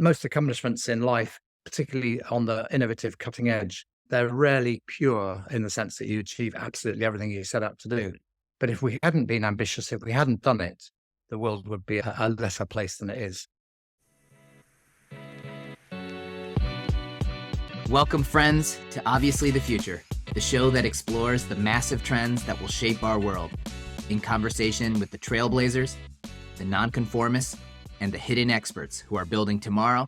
most accomplishments in life, particularly on the innovative cutting edge, they're rarely pure in the sense that you achieve absolutely everything you set out to do. But if we hadn't been ambitious, if we hadn't done it, the world would be a lesser place than it is. Welcome, friends, to Obviously the Future, the show that explores the massive trends that will shape our world, in conversation with the trailblazers, the nonconformists, and the hidden experts who are building tomorrow,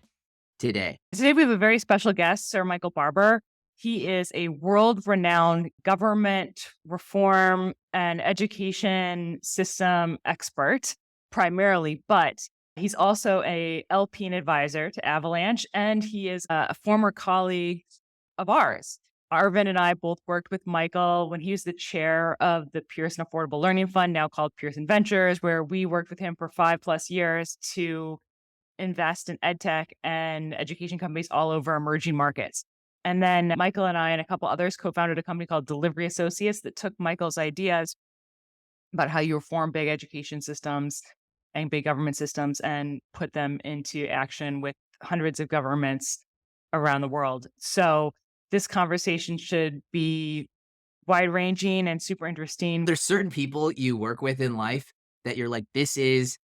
today. Today we have a very special guest, Sir Michael Barber. He is a world-renowned government reform and education system expert, primarily, but he's also a LP and advisor to Avalanche, and he is a former colleague of ours. Arvind and I both worked with Michael when he was the chair of the Pearson Affordable Learning Fund, now called Pearson Ventures, where we worked with him for 5+ years to invest in edtech and education companies all over emerging markets. And then Michael and I and a couple others co-founded a company called Delivery Associates that took Michael's ideas about how you reform big education systems and big government systems and put them into action with hundreds of governments around the world. So this conversation should be wide-ranging and super interesting. There's certain people you work with in life that you're like, this is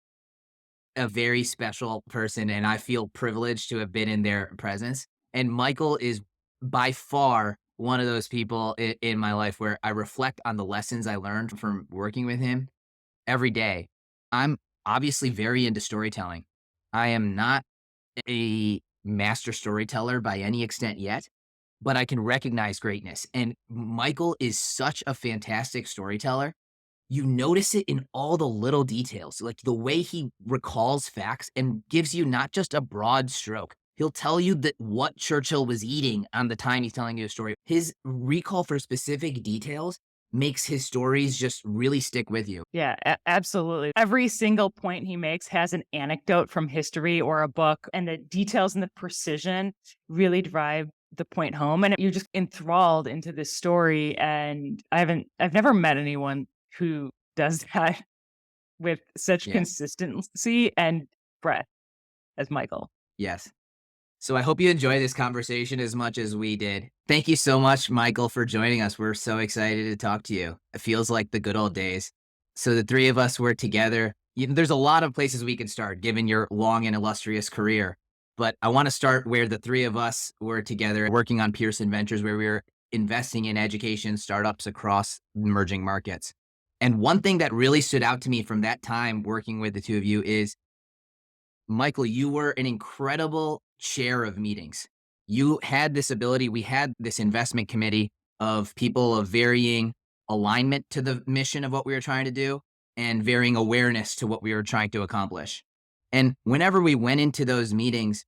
a very special person, and I feel privileged to have been in their presence. And Michael is by far one of those people in my life where I reflect on the lessons I learned from working with him every day. I'm obviously very into storytelling. I am not a master storyteller by any extent yet, but I can recognize greatness. And Michael is such a fantastic storyteller. You notice it in all the little details, like the way he recalls facts and gives you not just a broad stroke. He'll tell you that what Churchill was eating on the time he's telling you a story. His recall for specific details makes his stories just really stick with you. Yeah, absolutely. Every single point he makes has an anecdote from history or a book, and the details and the precision really drive the point home. And you're just enthralled into this story. And I've never met anyone who does that with such consistency and breadth as Michael. Yes. So I hope you enjoy this conversation as much as we did. Thank you so much, Michael, for joining us. We're so excited to talk to you. It feels like the good old days. So the three of us were together. There's a lot of places we could start, given your long and illustrious career. But I want to start where the three of us were together working on Pearson Ventures, where we were investing in education startups across emerging markets. And one thing that really stood out to me from that time working with the two of you is, Michael, you were an incredible chair of meetings. You had this ability. We had this investment committee of people of varying alignment to the mission of what we were trying to do and varying awareness to what we were trying to accomplish. And whenever we went into those meetings,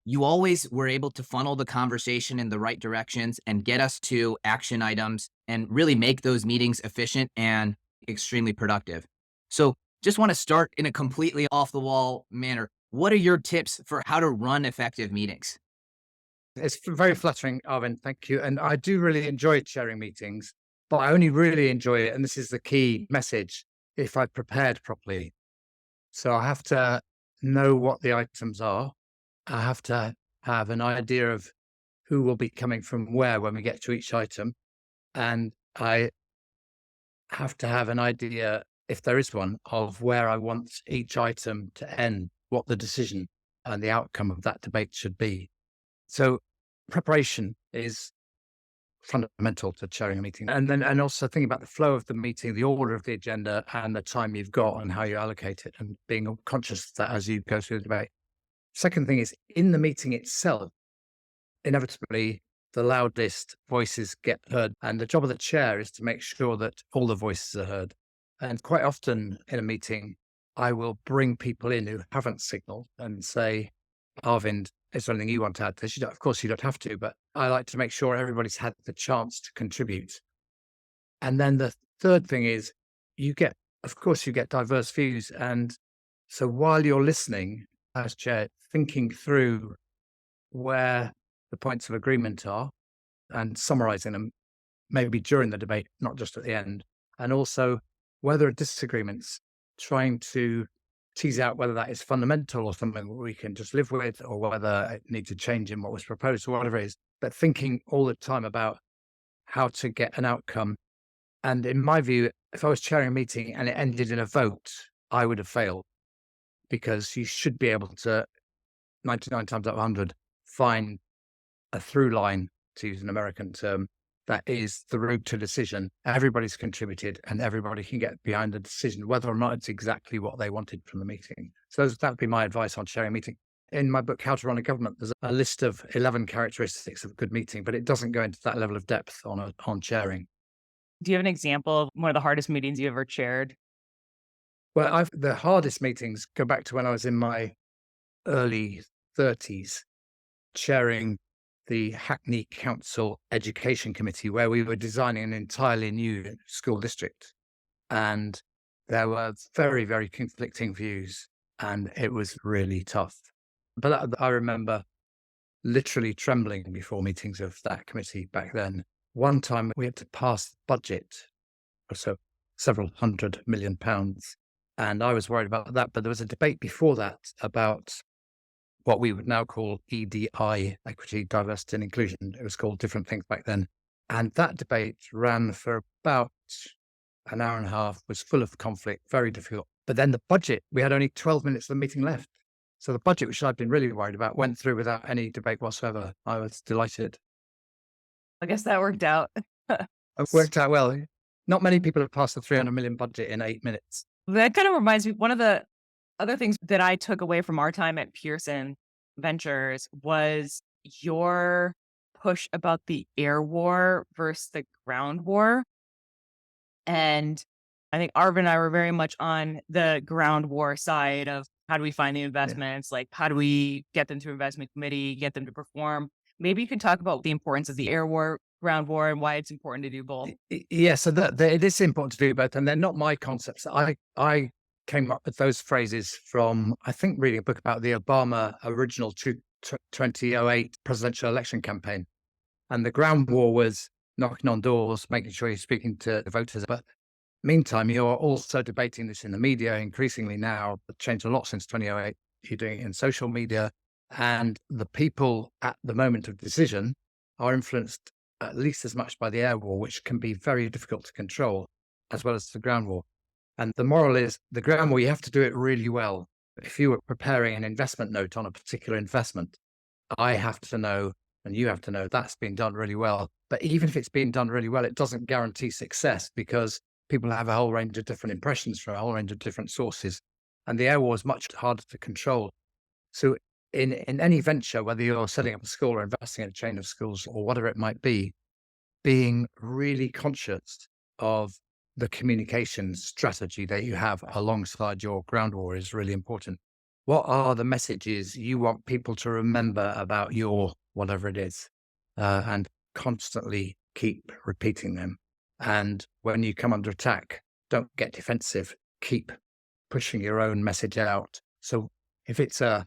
you always were able to funnel the conversation in the right directions and get us to action items and really make those meetings efficient and extremely productive. So just want to start in a completely off the wall manner. What are your tips for how to run effective meetings? It's very flattering, Arvind. Thank you. And I do really enjoy chairing meetings, but I only really enjoy it. And this is the key message, if I've prepared properly. So I have to know what the items are. I have to have an idea of who will be coming from where when we get to each item. And I have to have an idea, if there is one, of where I want each item to end, what the decision and the outcome of that debate should be. So preparation is fundamental to chairing a meeting. And also thinking about the flow of the meeting, the order of the agenda, and the time you've got and how you allocate it, and being conscious of that as you go through the debate. Second thing is, in the meeting itself, inevitably, the loudest voices get heard. And the job of the chair is to make sure that all the voices are heard. And quite often in a meeting, I will bring people in who haven't signaled and say, Arvind, is there anything you want to add to this? Of course, you don't have to, but I like to make sure everybody's had the chance to contribute. And then the third thing is, you get diverse views. And so while you're listening, as chair, thinking through where the points of agreement are and summarizing them, maybe during the debate, not just at the end. And also where there are disagreements, trying to tease out whether that is fundamental or something we can just live with, or whether it needs a change in what was proposed or whatever it is. But thinking all the time about how to get an outcome. And in my view, if I was chairing a meeting and it ended in a vote, I would have failed, because you should be able to, 99 times out of 100, find a through line, to use an American term, that is the route to decision. Everybody's contributed and everybody can get behind the decision, whether or not it's exactly what they wanted from the meeting. So that would be my advice on chairing a meeting. In my book, How to Run a Government, there's a list of 11 characteristics of a good meeting, but it doesn't go into that level of depth on chairing. Do you have an example of one of the hardest meetings you ever chaired? Well, the hardest meetings go back to when I was in my early 30s, chairing the Hackney Council Education Committee, where we were designing an entirely new school district. And there were very, very conflicting views, and it was really tough. But I remember literally trembling before meetings of that committee back then. One time we had to pass the budget, so several £100 million. And I was worried about that. But there was a debate before that about what we would now call EDI, equity, diversity and inclusion. It was called different things back then. And that debate ran for about an hour and a half, was full of conflict, very difficult. But then the budget, we had only 12 minutes of the meeting left. So the budget, which I'd been really worried about, went through without any debate whatsoever. I was delighted. I guess that worked out. It worked out well. Not many people have passed the 300 million budget in 8 minutes. That kind of reminds me, one of the other things that I took away from our time at Pearson Ventures was your push about the air war versus the ground war. And I think Arvin and I were very much on the ground war side of how do we find the investments? Like, how do we get them through investment committee, get them to perform? Maybe you could talk about the importance of the air war, ground war, and why it's important to do both. Yeah, so it is important to do both. And they're not my concepts. I came up with those phrases from, I think, reading a book about the Obama original 2008 presidential election campaign. And the ground war was knocking on doors, making sure you're speaking to the voters. But meantime, you're also debating this in the media increasingly now. It's changed a lot since 2008. You're doing it in social media. And the people at the moment of decision are influenced at least as much by the air war, which can be very difficult to control, as well as the ground war. And the moral is, the ground war, you have to do it really well. If you were preparing an investment note on a particular investment, I have to know, and you have to know, that's being done really well. But even if it's being done really well, it doesn't guarantee success, because people have a whole range of different impressions from a whole range of different sources. And the air war is much harder to control. So in any venture, whether you're setting up a school or investing in a chain of schools or whatever it might be, being really conscious of the communication strategy that you have alongside your ground war is really important. What are the messages you want people to remember about your whatever it is? And constantly keep repeating them. And when you come under attack, don't get defensive. Keep pushing your own message out. So if it's an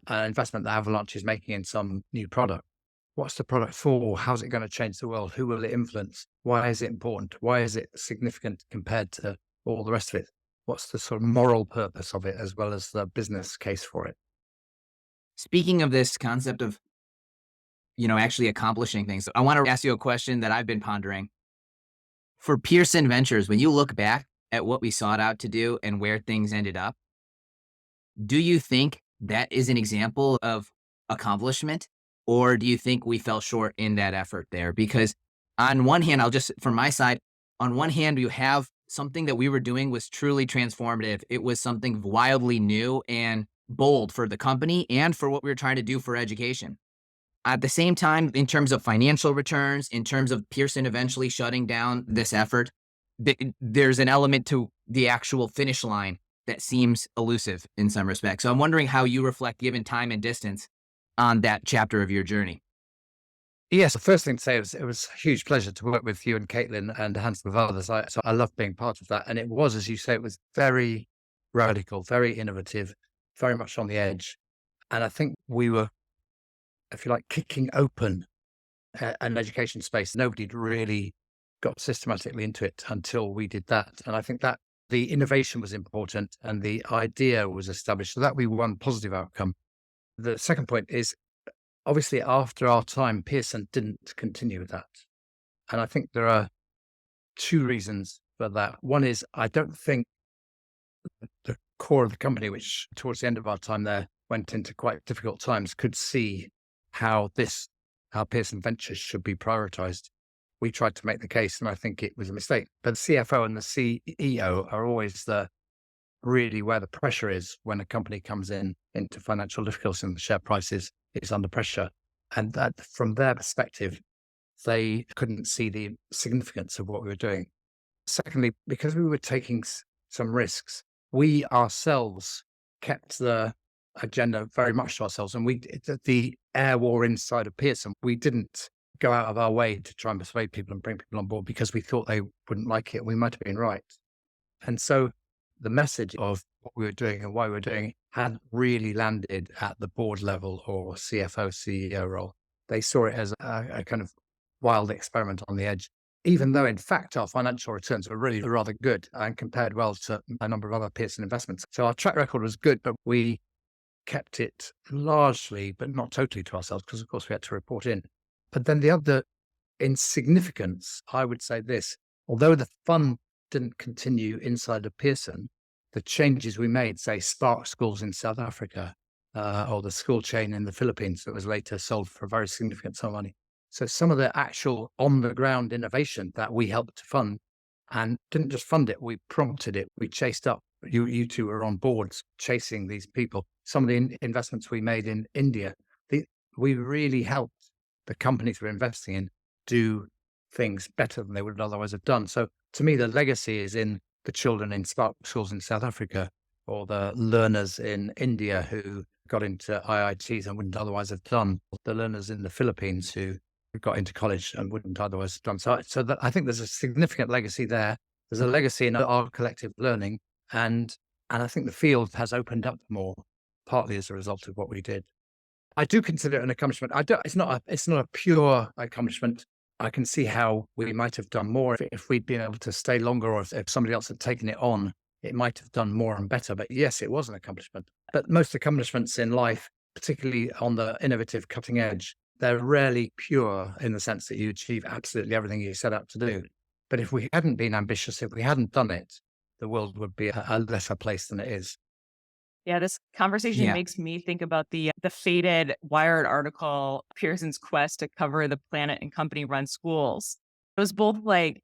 investment that Avalanche is making in some new product, what's the product for? How's it going to change the world? Who will it influence? Why is it important? Why is it significant compared to all the rest of it? What's the sort of moral purpose of it, as well as the business case for it? Speaking of this concept of, actually accomplishing things, I want to ask you a question that I've been pondering. For Pearson Ventures, when you look back at what we sought out to do and where things ended up, do you think that is an example of accomplishment? Or do you think we fell short in that effort there? Because on one hand, from my side, on one hand, you have something that we were doing was truly transformative. It was something wildly new and bold for the company and for what we were trying to do for education. At the same time, in terms of financial returns, in terms of Pearson eventually shutting down this effort, there's an element to the actual finish line that seems elusive in some respects. So I'm wondering how you reflect, given time and distance, on that chapter of your journey. Yes, the first thing to say is it was a huge pleasure to work with you and Caitlin and a handful of others. So I love being part of that. And it was, as you say, it was very radical, very innovative, very much on the edge. And I think we were, if you like, kicking open an education space. Nobody really got systematically into it until we did that. And I think that the innovation was important and the idea was established. So that we one positive outcome. The second point is obviously after our time, Pearson didn't continue with that. And I think there are two reasons for that. One is I don't think the core of the company, which towards the end of our time there went into quite difficult times, could see how Pearson Ventures should be prioritized. We tried to make the case, and I think it was a mistake. But the CFO and the CEO are always really where the pressure is when a company comes into financial difficulty and the share price is under pressure. And that from their perspective, they couldn't see the significance of what we were doing. Secondly, because we were taking some risks, we ourselves kept the agenda very much to ourselves. And the air war inside of Pearson, we didn't go out of our way to try and persuade people and bring people on board because we thought they wouldn't like it. We might have been right. And so the message of what we were doing and why we were doing it hadn't really landed at the board level or CFO, CEO role. They saw it as a kind of wild experiment on the edge, even though in fact our financial returns were really rather good and compared well to a number of other Pearson investments. So our track record was good, but we kept it largely, but not totally to ourselves, because of course we had to report in. But then the other insignificance, I would say this, although the fund didn't continue inside of Pearson, the changes we made, say Spark schools in South Africa, or the school chain in the Philippines that was later sold for a very significant sum of money. So some of the actual on-the-ground innovation that we helped to fund, and didn't just fund it, we prompted it, we chased up. You two were on boards chasing these people. Some of the investments we made in India, we really helped the companies we're investing in do things better than they would otherwise have done. So to me, the legacy is in the children in Spark schools in South Africa, or the learners in India who got into IITs and wouldn't otherwise have done, the learners in the Philippines who got into college and wouldn't otherwise have done. So that, I think there's a significant legacy there. There's a legacy in our collective learning, and I think the field has opened up more, partly as a result of what we did. I do consider it an accomplishment. It's not a pure accomplishment. I can see how we might have done more if we'd been able to stay longer, or if somebody else had taken it on, it might have done more and better. But yes, it was an accomplishment. But most accomplishments in life, particularly on the innovative cutting edge, they're rarely pure in the sense that you achieve absolutely everything you set out to do. But if we hadn't been ambitious, if we hadn't done it, the world would be a lesser place than it is. Yeah, this conversation Yeah. makes me think about the faded Wired article, Pearson's quest to cover the planet and company-run schools. It was both like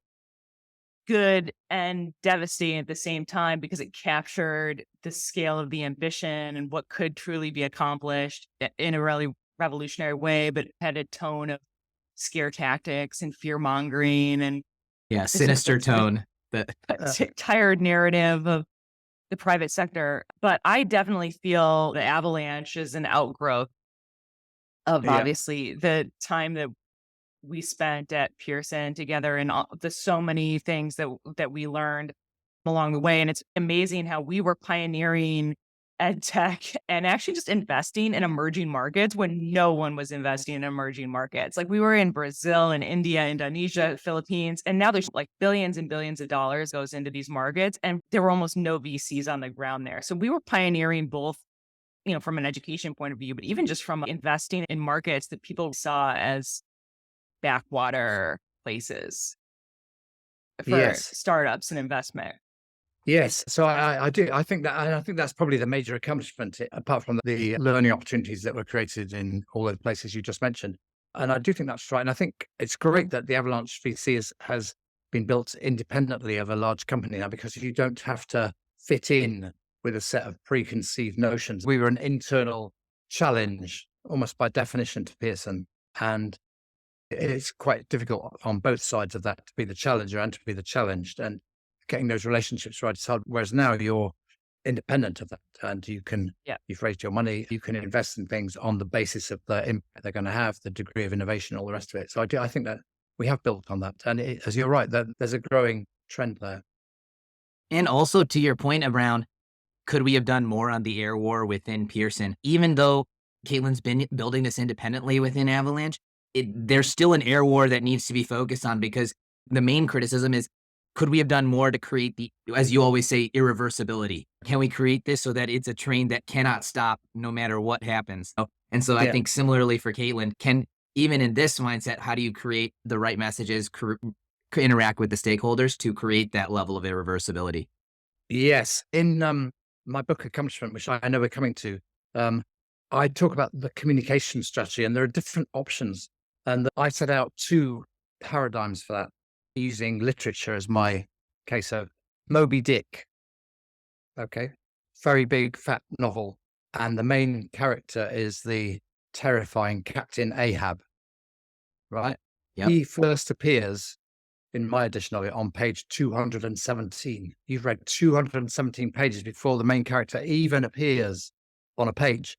good and devastating at the same time because it captured the scale of the ambition and what could truly be accomplished in a really revolutionary way, but it had a tone of scare tactics and fear-mongering and Yeah, sinister tone. a tired narrative of the private sector. But I definitely feel the Avalanche is an outgrowth of obviously the time that we spent at Pearson together and the so many things that we learned along the way. And it's amazing how we were pioneering ed tech and actually just investing in emerging markets when no one was investing in emerging markets. Like we were in Brazil and India, Indonesia, Philippines, and now there's like billions and billions of dollars goes into these markets, and there were almost no VCs on the ground there. So we were pioneering both, from an education point of view, but even just from investing in markets that people saw as backwater places for startups and investment. Yes. So I do. I think that's probably the major accomplishment, apart from the learning opportunities that were created in all those places you just mentioned. And I do think that's right. And I think it's great that the Avalanche VC has been built independently of a large company now, because you don't have to fit in with a set of preconceived notions. We were an internal challenge, almost by definition, to Pearson. And it's quite difficult on both sides of that to be the challenger and to be the challenged. And getting those relationships right is hard. Whereas now you're independent of that, and you've raised your money, you can invest in things on the basis of the impact they're going to have, the degree of innovation, all the rest of it. So I think that we have built on that. And as you're right, there's a growing trend there. And also to your point around, could we have done more on the air war within Pearson? Even though Caitlin's been building this independently within Avalanche, there's still an air war that needs to be focused on, because the main criticism is, Could we have done more to create the, as you always say, irreversibility? Can we create this so that it's a train that cannot stop no matter what happens? And so I think similarly for Caitlin, even in this mindset, how do you create the right messages, interact with the stakeholders to create that level of irreversibility? Yes. In my book, Accomplishment, which I know we're coming to, I talk about the communication strategy, and there are different options. And I set out 2 paradigms for that, using literature as my case. So Moby Dick, okay, very big, fat novel. And the main character is the terrifying Captain Ahab, right? Yep. He first appears in my edition of it on page 217. You've read 217 pages before the main character even appears on a page.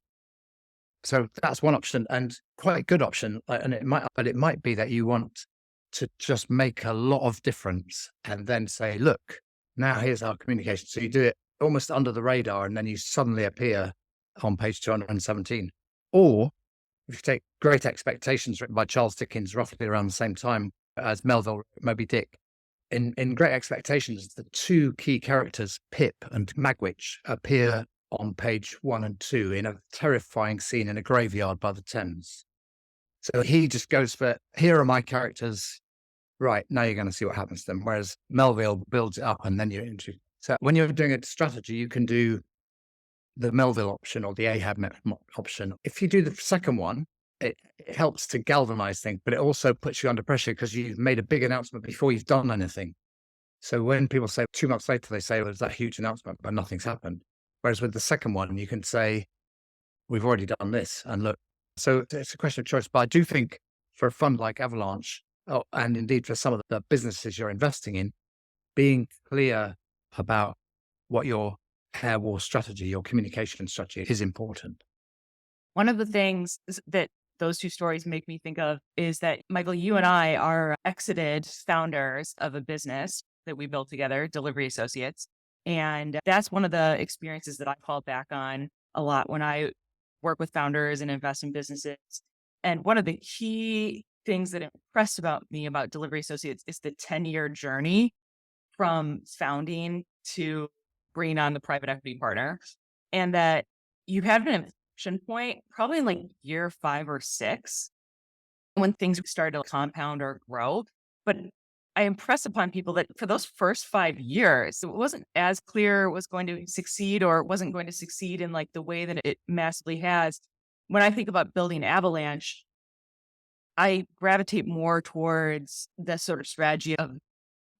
So that's one option, and quite a good option. And it might be that you want to just make a lot of difference and then say, look, now here's our communication. So you do it almost under the radar, and then you suddenly appear on page 217. Or if you take Great Expectations, written by Charles Dickens, roughly around the same time as Melville Moby Dick. In Great Expectations, the 2 key characters, Pip and Magwitch, appear on page 1 and 2 in a terrifying scene in a graveyard by the Thames. So he just goes for, here are my characters. Right, now you're going to see what happens to them. Whereas Melville builds it up and then you're into. So when you're doing a strategy, you can do the Melville option or the Ahab option. If you do the second one, it helps to galvanize things, but it also puts you under pressure because you've made a big announcement before you've done anything. So when people say 2 months later, they say, well, there's that huge announcement, but nothing's happened. Whereas with the second one, you can say, we've already done this and look. So it's a question of choice. But I do think for a fund like Avalanche, and indeed for some of the businesses you're investing in, being clear about what your air war strategy, your communication strategy is important. One of the things that those 2 stories make me think of is that, Michael, you and I are exited founders of a business that we built together, Delivery Associates. And that's one of the experiences that I fall back on a lot when I work with founders and invest in businesses. And one of the key things that impressed me about Delivery Associates is the 10-year journey from founding to bringing on the private equity partner. And that you have an inflection point probably in like year 5 or 6 when things start to compound or grow. But I impress upon people that for those first 5 years, it wasn't as clear it was going to succeed or it wasn't going to succeed in like the way that it massively has. When I think about building Avalanche, I gravitate more towards the sort of strategy of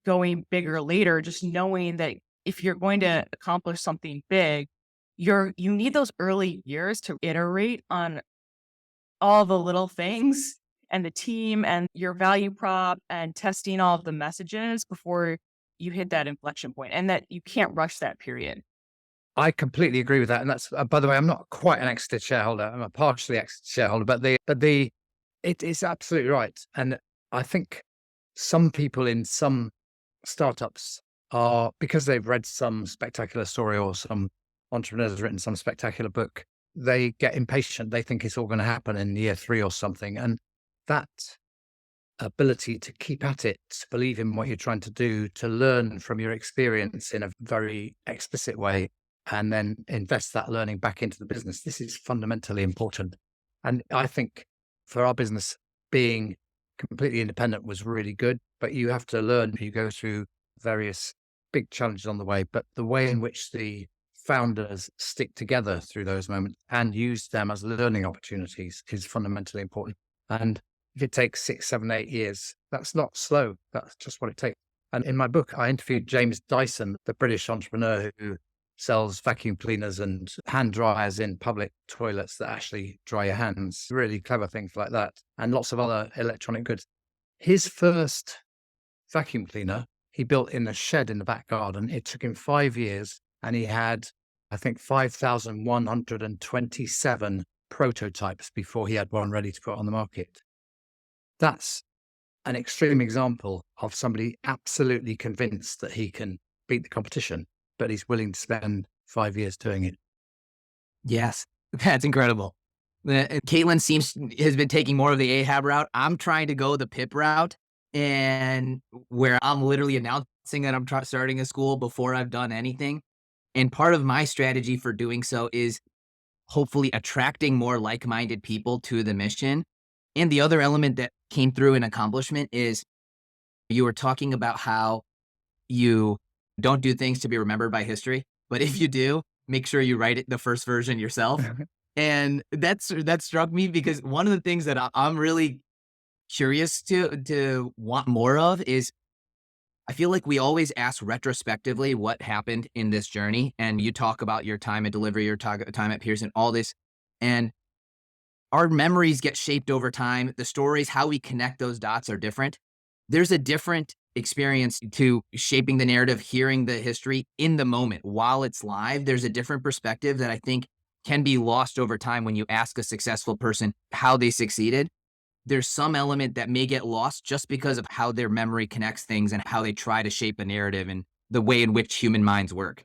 going bigger later, just knowing that if you're going to accomplish something big, you need those early years to iterate on all the little things and the team and your value prop and testing all of the messages before you hit that inflection point, and that you can't rush that period. I completely agree with that. And that's, by the way, I'm not quite an exited shareholder. I'm a partially exited shareholder, but it is absolutely right. And I think some people in some startups are, because they've read some spectacular story or some entrepreneur has written some spectacular book, they get impatient. They think it's all going to happen in year 3 or something. And that ability to keep at it, to believe in what you're trying to do, to learn from your experience in a very explicit way, and then invest that learning back into the business. This is fundamentally important. And I think for our business, being completely independent was really good, but you have to learn. You go through various big challenges on the way, but the way in which the founders stick together through those moments and use them as learning opportunities is fundamentally important. And if it takes 6, 7, 8 years, that's not slow. That's just what it takes. And in my book, I interviewed James Dyson, the British entrepreneur who sells vacuum cleaners and hand dryers in public toilets that actually dry your hands. Really clever things like that. And lots of other electronic goods. His first vacuum cleaner, he built in a shed in the back garden. It took him 5 years, and he had, I think, 5,127 prototypes before he had one ready to put on the market. That's an extreme example of somebody absolutely convinced that he can beat the competition, but he's willing to spend 5 years doing it. Yes, that's incredible. Caitlin has been taking more of the Ahab route. I'm trying to go the Pip route. and where I'm literally announcing that I'm starting a school before I've done anything. And part of my strategy for doing so is hopefully attracting more like-minded people to the mission. And the other element that came through in accomplishment is you were talking about how you don't do things to be remembered by history, but if you do, make sure you write it the first version yourself. And that struck me because one of the things that I'm really curious to want more of is I feel like we always ask retrospectively what happened in this journey. And you talk about your time at Delivery, your time at Pearson, all this. And our memories get shaped over time. The stories, how we connect those dots are different. There's a different experience to shaping the narrative, hearing the history in the moment while it's live. There's a different perspective that I think can be lost over time when you ask a successful person how they succeeded. There's some element that may get lost just because of how their memory connects things and how they try to shape a narrative and the way in which human minds work.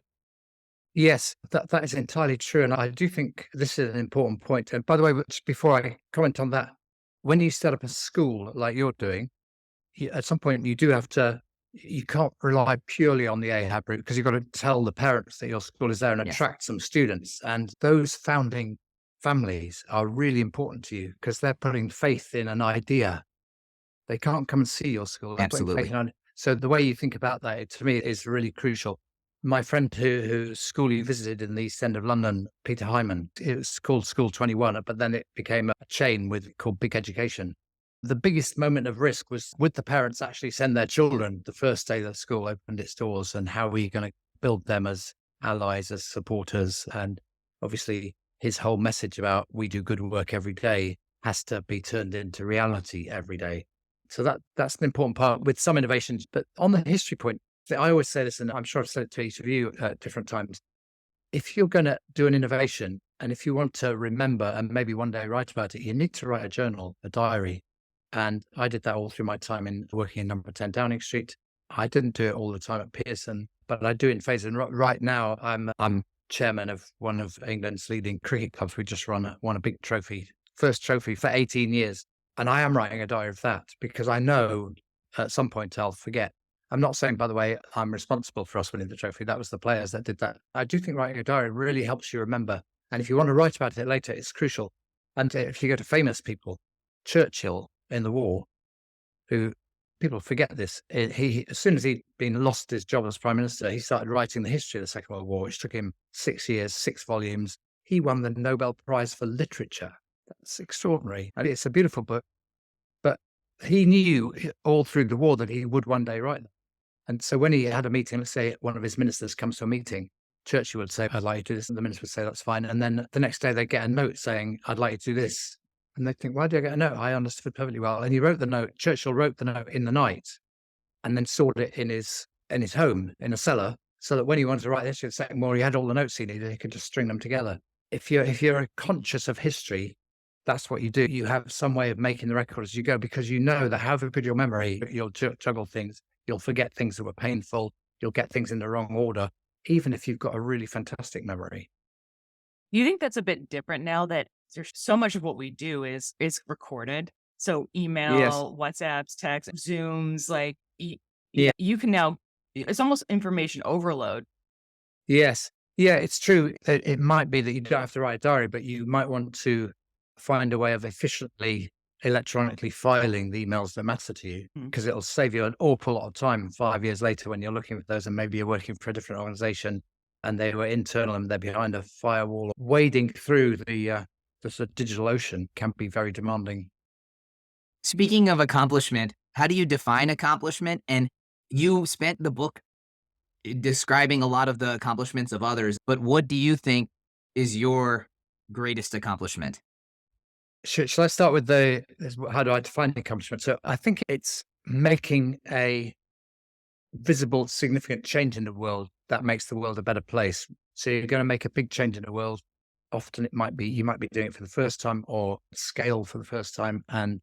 Yes, that is entirely true. And I do think this is an important point. And by the way, just before I comment on that, when you set up a school like you're doing, at some point you do have to, you can't rely purely on the AHAB route because you've got to tell the parents that your school is there and Yes. attract some students. And those founding families are really important to you because they're putting faith in an idea. They can't come and see your school. They're putting faith Absolutely. in. So the way you think about that, to me, is really crucial. My friend whose school he visited in the East End of London, Peter Hyman, it was called School 21, but then it became a chain called Big Education. The biggest moment of risk was would the parents actually send their children the first day that school opened its doors, and how are we going to build them as allies, as supporters? And obviously his whole message about we do good work every day has to be turned into reality every day. So that's an important part with some innovations. But on the history point, I always say this, and I'm sure I've said it to each of you at different times. If you're going to do an innovation, and if you want to remember and maybe one day write about it, you need to write a journal, a diary. And I did that all through my time in working in number 10 Downing Street. I didn't do it all the time at Pearson, but I do it in phases. And right now, I'm chairman of one of England's leading cricket clubs. We just won a big trophy, first trophy for 18 years. And I am writing a diary of that because I know at some point I'll forget. I'm not saying, by the way, I'm responsible for us winning the trophy. That was the players that did that. I do think writing a diary really helps you remember. And if you want to write about it later, it's crucial. And if you go to famous people, Churchill in the war, who people forget this, he as soon as he'd been lost his job as prime minister, he started writing the history of the Second World War, which took him 6 years, 6 volumes. He won the Nobel Prize for Literature. That's extraordinary. And it's a beautiful book. But he knew all through the war that he would one day write them. And so when he had a meeting, let's say one of his ministers comes to a meeting, Churchill would say, I'd like you to do this. And the minister would say, that's fine. And then the next day they get a note saying, I'd like you to do this. And they think, why do I get a note? I understood perfectly well. And he wrote the note. Churchill wrote the note in the night and then stored it in his home, in a cellar, so that when he wanted to write the history of the Second War, he had all the notes he needed. He could just string them together. If you're conscious of history, that's what you do. You have some way of making the record as you go, because you know that however good your memory, you'll juggle things. You'll forget things that were painful. You'll get things in the wrong order, even if you've got a really fantastic memory. You think that's a bit different now that there's so much of what we do is recorded? So email, Yes. WhatsApps, texts, Zooms, like Yeah. you can now, it's almost information overload. Yes. Yeah, it's true. It might be that you don't have to write a diary, but you might want to find a way of efficiently electronically filing the emails that matter to you, because it'll save you an awful lot of time 5 years later when you're looking at those and maybe you're working for a different organization and they were internal and they're behind a firewall. Wading through the sort of digital ocean can be very demanding. Speaking of accomplishment, how do you define accomplishment? And you spent the book describing a lot of the accomplishments of others, but what do you think is your greatest accomplishment? Shall I start with how do I define accomplishment? So I think it's making a visible, significant change in the world that makes the world a better place. So you're going to make a big change in the world. Often you might be doing it for the first time or scale for the first time. And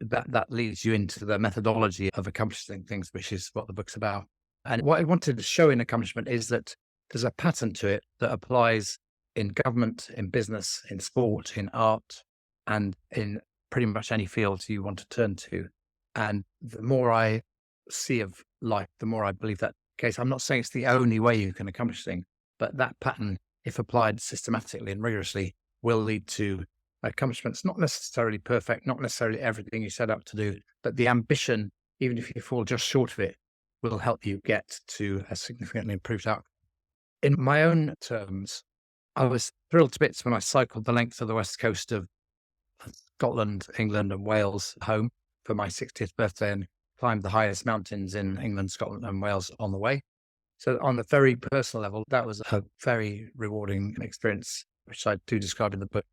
that leads you into the methodology of accomplishing things, which is what the book's about. And what I wanted to show in accomplishment is that there's a pattern to it that applies in government, in business, in sport, in art, and in pretty much any field you want to turn to. And the more I see of life, the more I believe that case. I'm not saying it's the only way you can accomplish things, but that pattern, if applied systematically and rigorously, will lead to accomplishments, not necessarily perfect, not necessarily everything you set out to do, but the ambition, even if you fall just short of it, will help you get to a significantly improved outcome. In my own terms, I was thrilled to bits when I cycled the length of the west coast of Scotland, England, and Wales home for my 60th birthday and climbed the highest mountains in England, Scotland, and Wales on the way. So on a very personal level, that was a very rewarding experience, which I do describe in the book.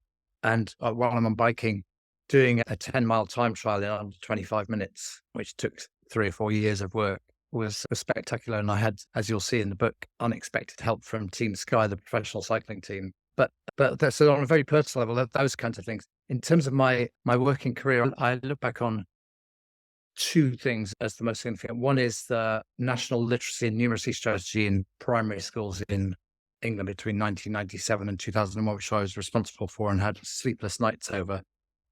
And while I'm on biking, doing a 10-mile time trial in under 25 minutes, which took 3 or 4 years of work, was spectacular. And I had, as you'll see in the book, unexpected help from Team Sky, the professional cycling team. But so on a very personal level, those kinds of things. In terms of my working career, I look back on 2 things as the most significant. One is the national literacy and numeracy strategy in primary schools in England between 1997 and 2001, which I was responsible for and had sleepless nights over,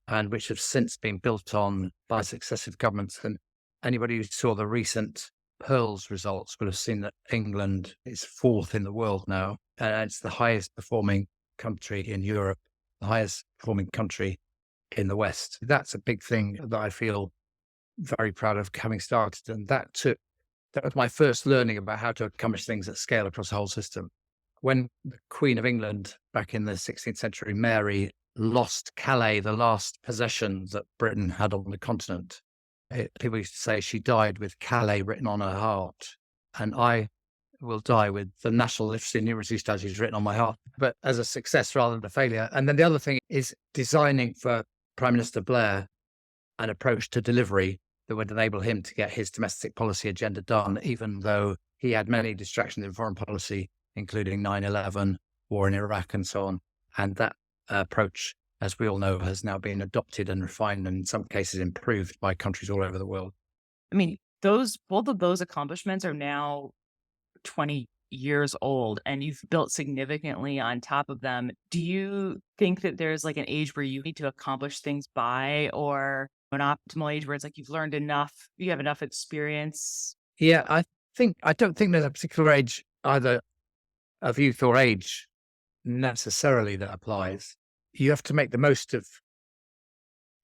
and which have since been built on by successive governments. And anybody who saw the recent Pearls results would have seen that England is 4th in the world now, and it's the highest performing country in Europe, the highest performing country in the West. That's a big thing that I feel very proud of having started. And that was my first learning about how to accomplish things at scale across the whole system. When the Queen of England, back in the 16th century, Mary, lost Calais, the last possession that Britain had on the continent, people used to say she died with Calais written on her heart. And I will die with the national literacy and numeracy strategies written on my heart, but as a success rather than a failure. And then the other thing is designing for Prime Minister Blair an approach to delivery that would enable him to get his domestic policy agenda done, even though he had many distractions in foreign policy, including 9/11, war in Iraq, and so on. And that approach, as we all know, has now been adopted and refined and in some cases improved by countries all over the world. I mean, both of those accomplishments are now 20 years old, and you've built significantly on top of them. Do you think that there's like an age where you need to accomplish things by, or an optimal age where it's like you've learned enough, you have enough experience? Yeah, I don't think there's a particular age, either of youth or age, necessarily that applies. You have to make the most of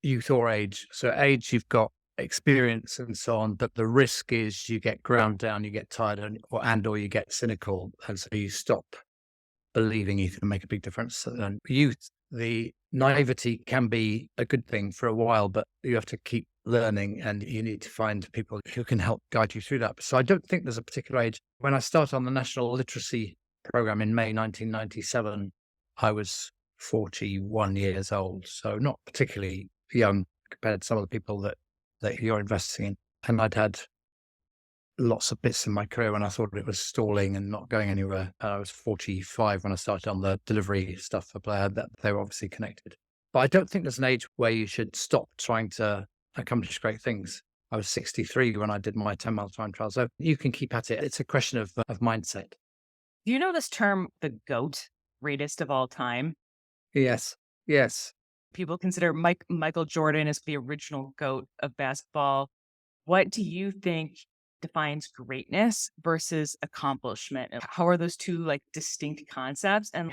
youth or age. So age, you've got experience and so on, but the risk is you get ground down, you get tired, or you get cynical, and so you stop believing you can make a big difference. And youth, the naivety can be a good thing for a while, but you have to keep learning and you need to find people who can help guide you through that. So I don't think there's a particular age. When I started on the National Literacy Program in May 1997, I was 41 years old, so not particularly young compared to some of the people that you're investing in. And I'd had lots of bits in my career when I thought it was stalling and not going anywhere. I was 45 when I started on the delivery stuff for Blair. That they were obviously connected. But I don't think there's an age where you should stop trying to accomplish great things. I was 63 when I did my 10-mile time trial. So you can keep at it. It's a question of mindset. Do you know this term, the GOAT, greatest of all time? Yes. People consider Michael Jordan as the original GOAT of basketball. What do you think defines greatness versus accomplishment? How are those two like distinct concepts, and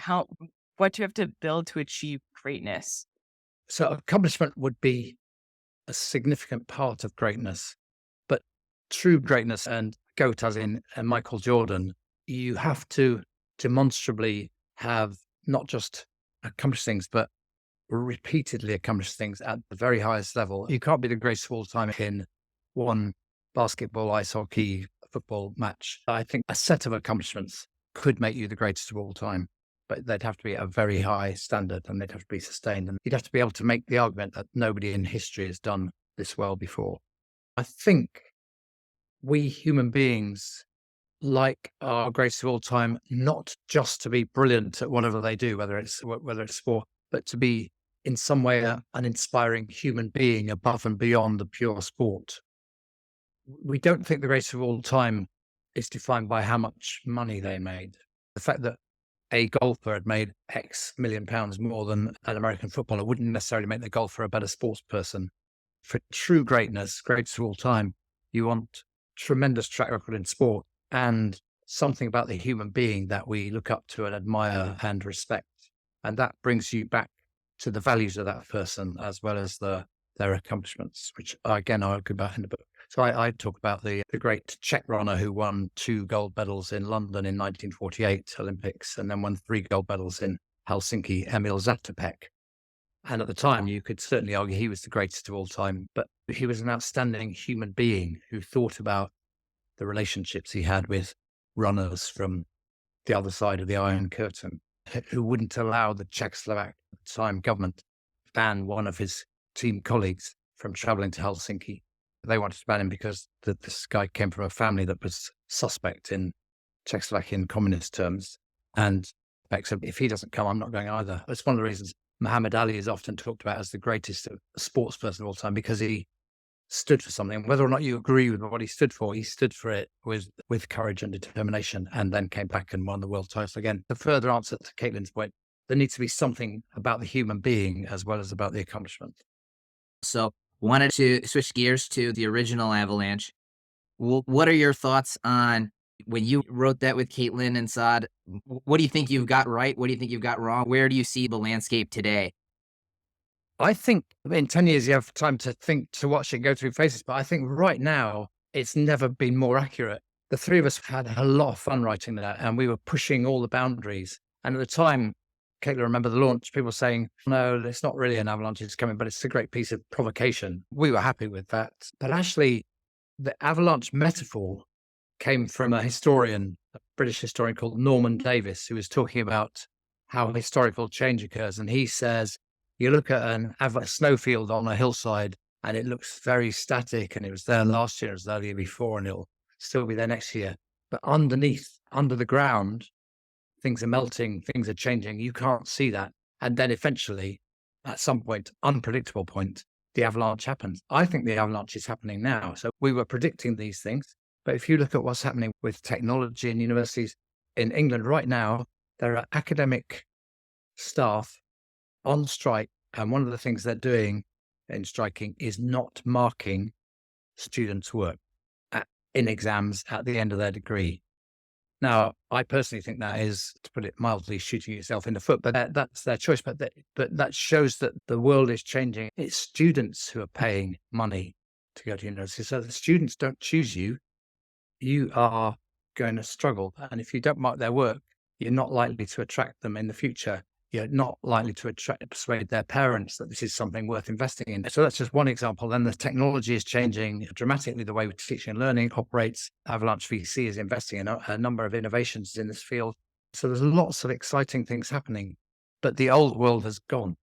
what do you have to build to achieve greatness? So accomplishment would be a significant part of greatness, but true greatness and GOAT as in Michael Jordan, you have to demonstrably have not just accomplished things, but repeatedly accomplished things at the very highest level. You can't be the greatest of all time in one basketball, ice hockey, football match. I think a set of accomplishments could make you the greatest of all time, but they'd have to be at a very high standard and they'd have to be sustained. And you'd have to be able to make the argument that nobody in history has done this well before. I think we human beings like our greatest of all time, not just to be brilliant at whatever they do, whether it's sport, but to be in some way an inspiring human being above and beyond the pure sport. We don't think the greatest of all time is defined by how much money they made. The fact that a golfer had made X million pounds more than an American footballer wouldn't necessarily make the golfer a better sports person. for true greatness, greatest of all time, you want tremendous track record in sport and something about the human being that we look up to and admire and respect. And that brings you back to the values of that person as well as their accomplishments, which again, I argue about in the book. So I talk about the great Czech runner who won 2 gold medals in London in 1948 Olympics and then won 3 gold medals in Helsinki, Emil Zatopek. And at the time, you could certainly argue he was the greatest of all time, but he was an outstanding human being who thought about the relationships he had with runners from the other side of the Iron Curtain, who wouldn't allow the Czechoslovak at the time government to ban one of his team colleagues from traveling to Helsinki. They wanted to ban him because this guy came from a family that was suspect in Czechoslovakian communist terms. And Beck said, if he doesn't come, I'm not going either. It's one of the reasons Muhammad Ali is often talked about as the greatest sports person of all time, because he stood for something. Whether or not you agree with what he stood for it with courage and determination, and then came back and won the world title again. The further answer to Caitlin's point, there needs to be something about the human being as well as about the accomplishment. So wanted to switch gears to the original Avalanche. What are your thoughts on when you wrote that with Caitlin and Saad? What do you think you've got right? What do you think you've got wrong? Where do you see the landscape today? I think in 10 years, you have time to think, to watch it go through phases. But I think right now, it's never been more accurate. The three of us had a lot of fun writing that, and we were pushing all the boundaries. And at the time, Caitlin, remember the launch, people saying, no, it's not really an avalanche, it's coming, but it's a great piece of provocation. We were happy with that. But actually, the avalanche metaphor came from a historian, a British historian called Norman Davis, who was talking about how historical change occurs. And he says, you look at a snowfield on a hillside and it looks very static, and it was there last year, it was there the year before, and it'll still be there next year. But underneath, under the ground, things are melting, things are changing. You can't see that. And then eventually, at some point, unpredictable point, the avalanche happens. I think the avalanche is happening now. So we were predicting these things. But if you look at what's happening with technology in universities in England right now, there are academic staff on strike. And one of the things they're doing in striking is not marking students' work in exams at the end of their degree. Now, I personally think that is, to put it mildly, shooting yourself in the foot, but that's their choice. But that shows that the world is changing. It's students who are paying money to go to university. So the students don't choose you. You are going to struggle. And if you don't mark their work, you're not likely to attract them in the future. You're not likely to persuade their parents that this is something worth investing in. So that's just one example. Then the technology is changing dramatically. The way teaching and learning operates. Avalanche VC is investing in a number of innovations in this field. So there's lots of exciting things happening, but the old world has gone.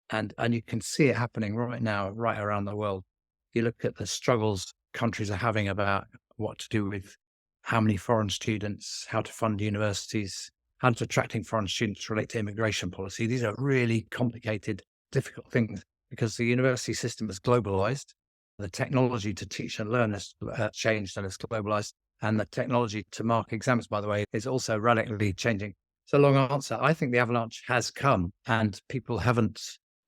And you can see it happening right now, right around the world. You look at the struggles countries are having about what to do with how many foreign students, how to fund universities, how does attracting foreign students relate to immigration policy? These are really complicated, difficult things because the university system is globalized. The technology to teach and learn has changed and is globalized. And the technology to mark exams, by the way, is also radically changing. So long answer. I think the avalanche has come and people haven't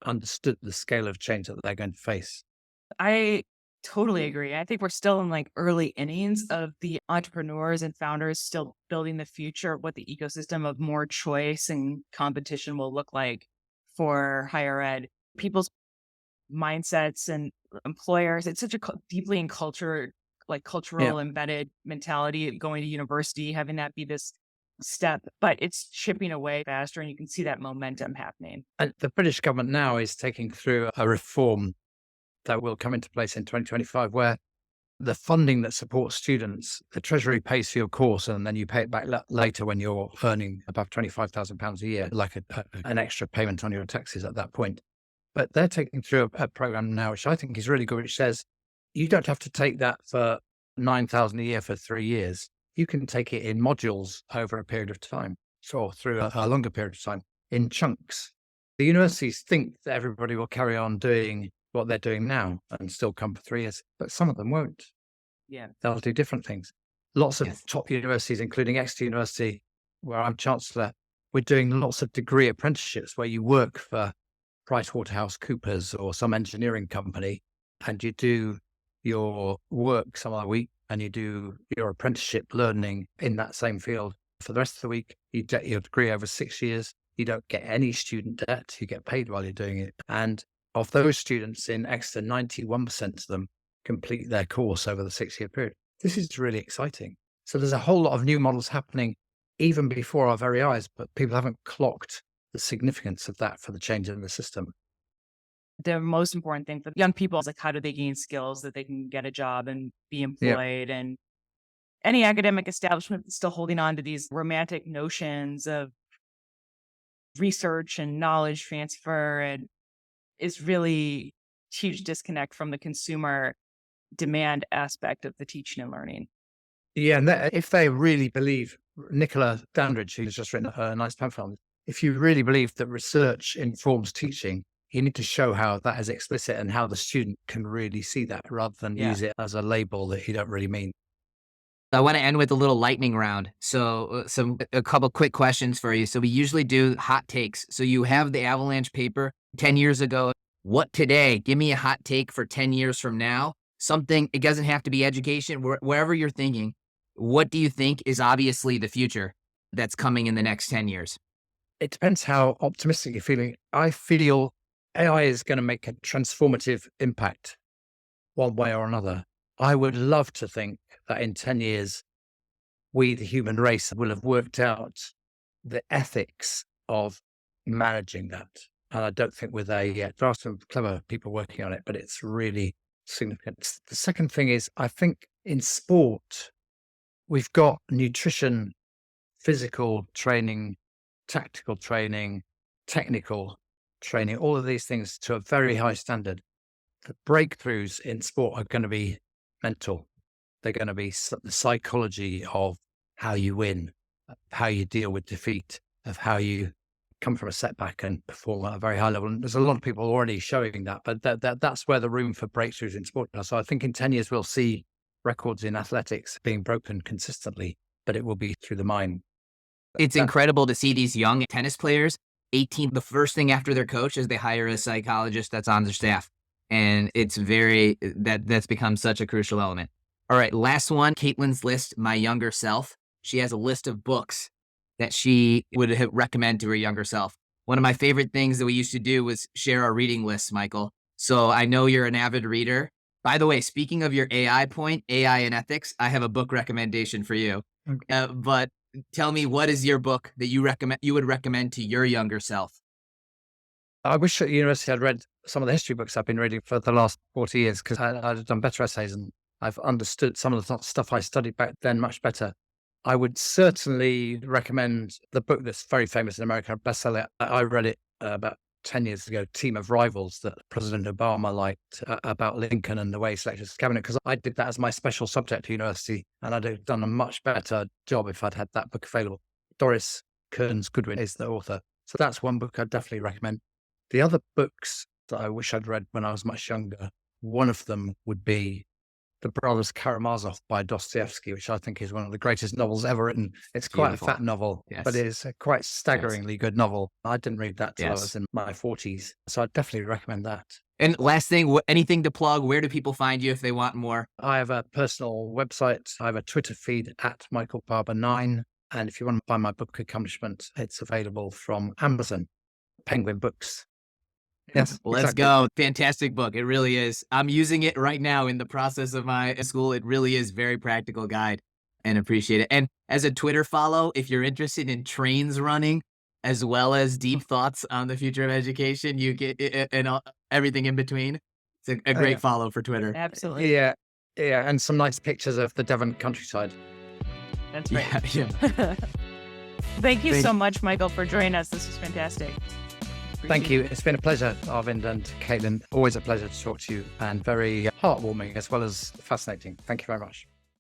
understood the scale of change that they're going to face. I totally agree. I think we're still in like early innings of the entrepreneurs and founders still building the future of what the ecosystem of more choice and competition will look like for higher ed. People's mindsets and employers, it's such a deeply in culture, like cultural embedded mentality, going to university, having that be this step, but it's chipping away faster and you can see that momentum happening. And the British government now is taking through a reform that will come into place in 2025, where the funding that supports students, the Treasury pays for your course and then you pay it back later when you're earning above £25,000 a year, like an extra payment on your taxes at that point. But they're taking through a program now, which I think is really good, which says you don't have to take that for £9,000 a year for 3 years. You can take it in modules over a period of time, or through a longer period of time, in chunks. The universities think that everybody will carry on doing what they're doing now and still come for 3 years, but some of them won't. Yeah. They'll do different things. Lots of top universities, including Exeter University, where I'm chancellor, we're doing lots of degree apprenticeships where you work for PricewaterhouseCoopers or some engineering company and you do your work some other week and you do your apprenticeship learning in that same field for the rest of the week, you get your degree over 6 years. You don't get any student debt. You get paid while you're doing it. And of those students in Exeter, 91% of them complete their course over the 6-year period. This is really exciting. So there's a whole lot of new models happening even before our very eyes, but people haven't clocked the significance of that for the change in the system. The most important thing for young people is like, how do they gain skills that they can get a job and be employed? And any academic establishment is still holding on to these romantic notions of research and knowledge transfer, and is really huge disconnect from the consumer demand aspect of the teaching and learning. Yeah, and if they really believe, Nicola Dandridge, who's just written a nice pamphlet on this, if you really believe that research informs teaching, you need to show how that is explicit and how the student can really see that rather than use it as a label that you don't really mean. I want to end with a little lightning round. So a couple quick questions for you. So we usually do hot takes. So you have the Avalanche paper 10 years ago. What today? Give me a hot take for 10 years from now. Something, it doesn't have to be education, wherever you're thinking. What do you think is obviously the future that's coming in the next 10 years? It depends how optimistic you're feeling. I feel AI is going to make a transformative impact one way or another. I would love to think that in 10 years, we, the human race, will have worked out the ethics of managing that. And I don't think we're there yet. There are some clever people working on it, but it's really significant. The second thing is, I think in sport, we've got nutrition, physical training, tactical training, technical training, all of these things to a very high standard. The breakthroughs in sport are going to be mental. They're going to be the psychology of how you win, how you deal with defeat, of how you come from a setback and perform at a very high level. And there's a lot of people already showing that, but that's where the room for breakthroughs in sport are. So I think in 10 years, we'll see records in athletics being broken consistently, but it will be through the mind. It's incredible to see these young tennis players, 18, the first thing after their coach is they hire a psychologist that's on their staff. And it's that's become such a crucial element. All right, last one, Caitlin's list, my younger self. She has a list of books that she would recommend to her younger self. One of my favorite things that we used to do was share our reading lists, Michael. So I know you're an avid reader. By the way, speaking of your AI point, AI and ethics, I have a book recommendation for you. Okay. But tell me, what is your book that you would recommend to your younger self? I wish at university I'd read some of the history books I've been reading for the last 40 years because I'd have done better essays and I've understood some of the stuff I studied back then much better. I would certainly recommend the book that's very famous in America, a bestseller. I read it about 10 years ago, Team of Rivals, that President Obama liked, about Lincoln and the way he selected his cabinet, because I did that as my special subject at university, and I'd have done a much better job if I'd had that book available. Doris Kearns Goodwin is the author. So that's one book I'd definitely recommend. The other books that I wish I'd read when I was much younger, one of them would be The Brothers Karamazov by Dostoevsky, which I think is one of the greatest novels ever written. It's quite Beautiful. a fat novel, but it is a quite staggeringly good novel. I didn't read that till I was in my 40s. So I'd definitely recommend that. And last thing, anything to plug? Where do people find you if they want more? I have a personal website. I have a Twitter feed at Michael Barber 9. And if you want to buy my book, Accomplishment, it's available from Amazon, Penguin Books. Yes, let's go. Fantastic book. It really is. I'm using it right now in the process of my school. It really is very practical guide and appreciate it. And as a Twitter follow, if you're interested in trains running, as well as deep thoughts on the future of education, you get and everything in between. It's a great follow for Twitter. Absolutely. Yeah. And some nice pictures of the Devon countryside. That's great. Yeah. Thank you so much, Michael, for joining us. This was fantastic. Thank you. It's been a pleasure, Arvind and Caitlin. Always a pleasure to talk to you and very heartwarming as well as fascinating. Thank you very much.